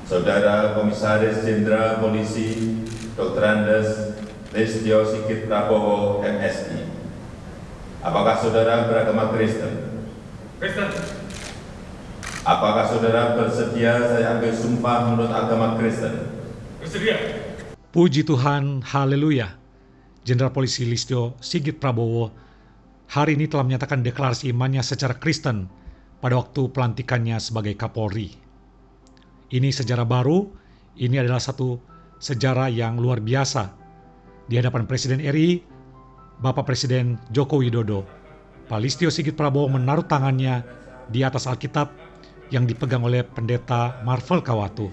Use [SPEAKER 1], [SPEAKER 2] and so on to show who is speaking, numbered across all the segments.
[SPEAKER 1] Saudara Komisaris Jenderal Polisi Dr. Andes Listio Sigit Prabowo, MSI. Apakah saudara beragama Kristen?
[SPEAKER 2] Kristen.
[SPEAKER 1] Apakah saudara bersedia saya ambil sumpah menurut agama Kristen?
[SPEAKER 2] Bersedia.
[SPEAKER 3] Puji Tuhan, haleluya. Jenderal Polisi Listio Sigit Prabowo hari ini telah menyatakan deklarasi imannya secara Kristen pada waktu pelantikannya sebagai Kapolri. Ini sejarah baru, ini adalah satu sejarah yang luar biasa. Di hadapan Presiden RI, Bapak Presiden Joko Widodo, Pak Listio Sigit Prabowo menaruh tangannya di atas Alkitab yang dipegang oleh Pendeta Marvel Kawatu.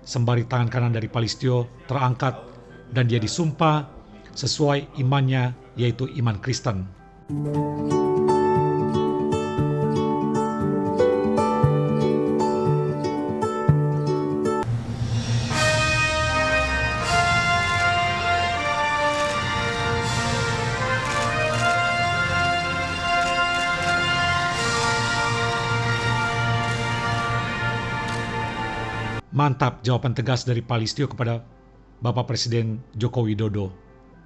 [SPEAKER 3] Sembari tangan kanan dari Pak Listio terangkat dan dia disumpah sesuai imannya, yaitu iman Kristen. Mantap jawaban tegas dari Pak Listio kepada Bapak Presiden Joko Widodo.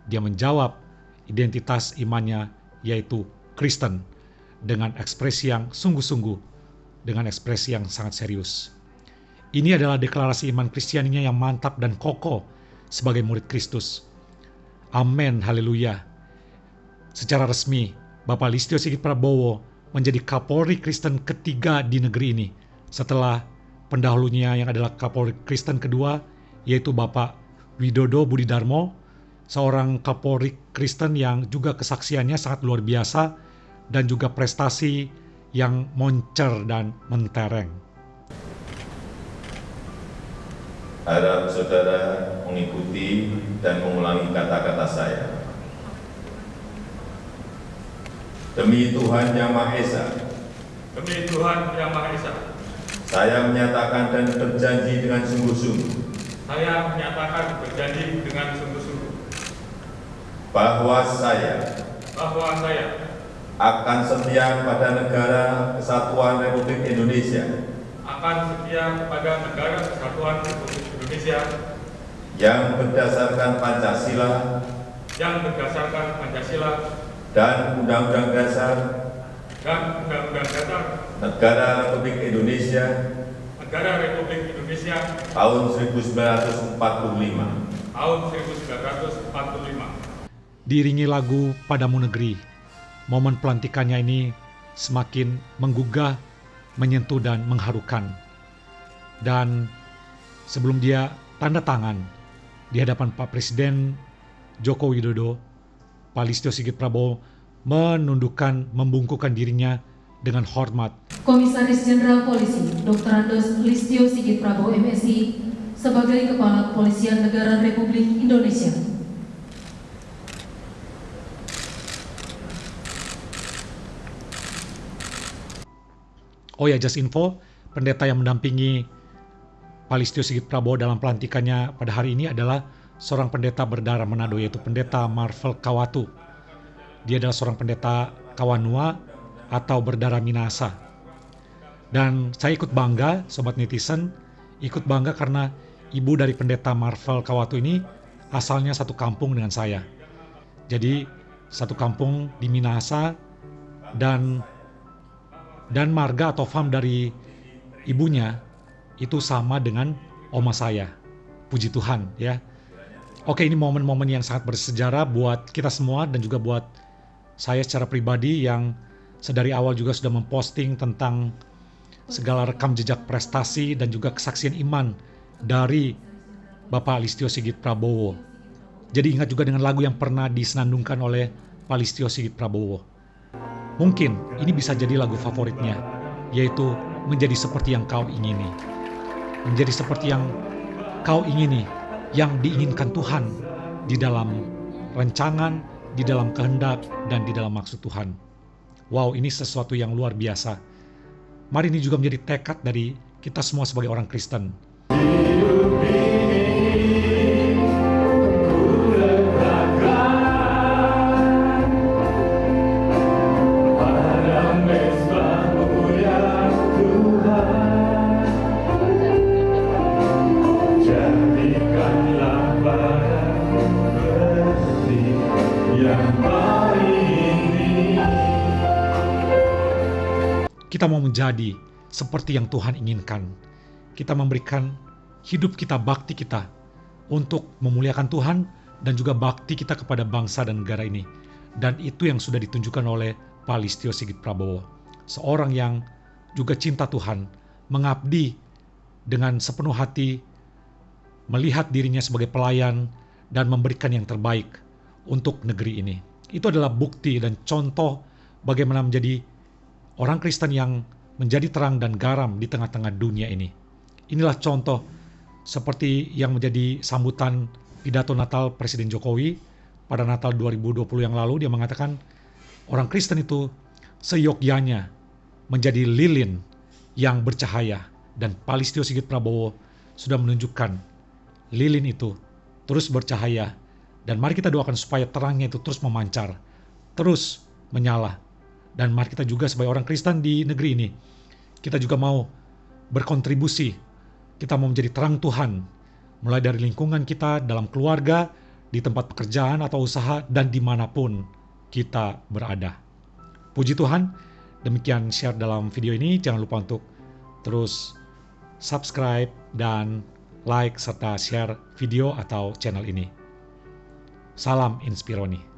[SPEAKER 3] Dia menjawab identitas imannya yaitu Kristen dengan ekspresi yang sungguh-sungguh, dengan ekspresi yang sangat serius. Ini adalah deklarasi iman Kristianinya yang mantap dan kokoh sebagai murid Kristus. Amin, haleluya. Secara resmi, Bapak Listio Sigit Prabowo menjadi Kapolri Kristen ketiga di negeri ini setelah pendahulunya yang adalah Kapolri Kristen kedua, yaitu Bapak Widodo Budidarmo, seorang Kapolri Kristen yang juga kesaksiannya sangat luar biasa dan juga prestasi yang moncer dan mentereng.
[SPEAKER 1] Harap saudara mengikuti dan mengulangi kata-kata saya. Demi Tuhan Yang Maha Esa.
[SPEAKER 2] Demi Tuhan Yang Maha Esa.
[SPEAKER 1] Saya menyatakan dan berjanji dengan sungguh-sungguh
[SPEAKER 2] Saya menyatakan berjanji dengan sungguh-sungguh
[SPEAKER 1] bahwa saya akan setia pada Negara Kesatuan Republik Indonesia
[SPEAKER 2] akan setia kepada Negara Kesatuan Republik Indonesia
[SPEAKER 1] yang berdasarkan Pancasila dan Undang-Undang Dasar Negara Republik Indonesia tahun 1945.
[SPEAKER 3] Diiringi lagu Padamu Negeri, momen pelantikannya ini semakin menggugah, menyentuh dan mengharukan. Dan sebelum dia tanda tangan di hadapan Pak Presiden Joko Widodo, Pak Listio Sigit Prabowo menundukkan, membungkukkan dirinya dengan hormat.
[SPEAKER 4] Komisaris Jenderal Polisi Dr. Andes Listio Sigit Prabowo, MSI, sebagai Kepala Kepolisian Negara Republik Indonesia.
[SPEAKER 3] Oh ya, just info, pendeta yang mendampingi Pak Listio Sigit Prabowo dalam pelantikannya pada hari ini adalah seorang pendeta berdarah Manado, yaitu Pendeta Marvel Kawatu. Dia adalah seorang pendeta Kawanua atau berdarah Minahasa. Dan saya ikut bangga, sobat netizen, ikut bangga karena ibu dari pendeta Marvel Kawatu ini asalnya satu kampung dengan saya. Jadi satu kampung di Minahasa dan marga atau farm dari ibunya itu sama dengan oma saya. Puji Tuhan ya. Oke, ini momen-momen yang sangat bersejarah buat kita semua dan juga buat saya secara pribadi yang sedari awal juga sudah memposting tentang segala rekam jejak prestasi dan juga kesaksian iman dari Bapak Listio Sigit Prabowo. Jadi ingat juga dengan lagu yang pernah disenandungkan oleh Pak Listio Sigit Prabowo. Mungkin ini bisa jadi lagu favoritnya, yaitu Menjadi Seperti Yang Kau Ingini. Menjadi seperti yang kau ingini, yang diinginkan Tuhan di dalam rancangan, di dalam kehendak, dan di dalam maksud Tuhan. Wow, ini sesuatu yang luar biasa. Mari ini juga menjadi tekad dari kita semua sebagai orang Kristen. kita mau menjadi seperti yang Tuhan inginkan. Kita memberikan hidup kita, bakti kita untuk memuliakan Tuhan dan juga bakti kita kepada bangsa dan negara ini. Dan itu yang sudah ditunjukkan oleh Pak Listio Sigit Prabowo. Seorang yang juga cinta Tuhan, mengabdi dengan sepenuh hati, melihat dirinya sebagai pelayan dan memberikan yang terbaik untuk negeri ini. Itu adalah bukti dan contoh bagaimana menjadi orang Kristen yang menjadi terang dan garam di tengah-tengah dunia ini. Inilah contoh seperti yang menjadi sambutan pidato Natal Presiden Jokowi pada Natal 2020 yang lalu. Dia mengatakan orang Kristen itu seyogyanya menjadi lilin yang bercahaya, dan Pak Listio Sigit Prabowo sudah menunjukkan lilin itu terus bercahaya, dan mari kita doakan supaya terangnya itu terus memancar, terus menyala. Dan mari kita juga sebagai orang Kristen di negeri ini, kita juga mau berkontribusi, kita mau menjadi terang Tuhan, mulai dari lingkungan kita, dalam keluarga, di tempat pekerjaan atau usaha, dan dimanapun kita berada. Puji Tuhan, demikian share dalam video ini. Jangan lupa untuk terus subscribe dan like serta share video atau channel ini. Salam Inspironi.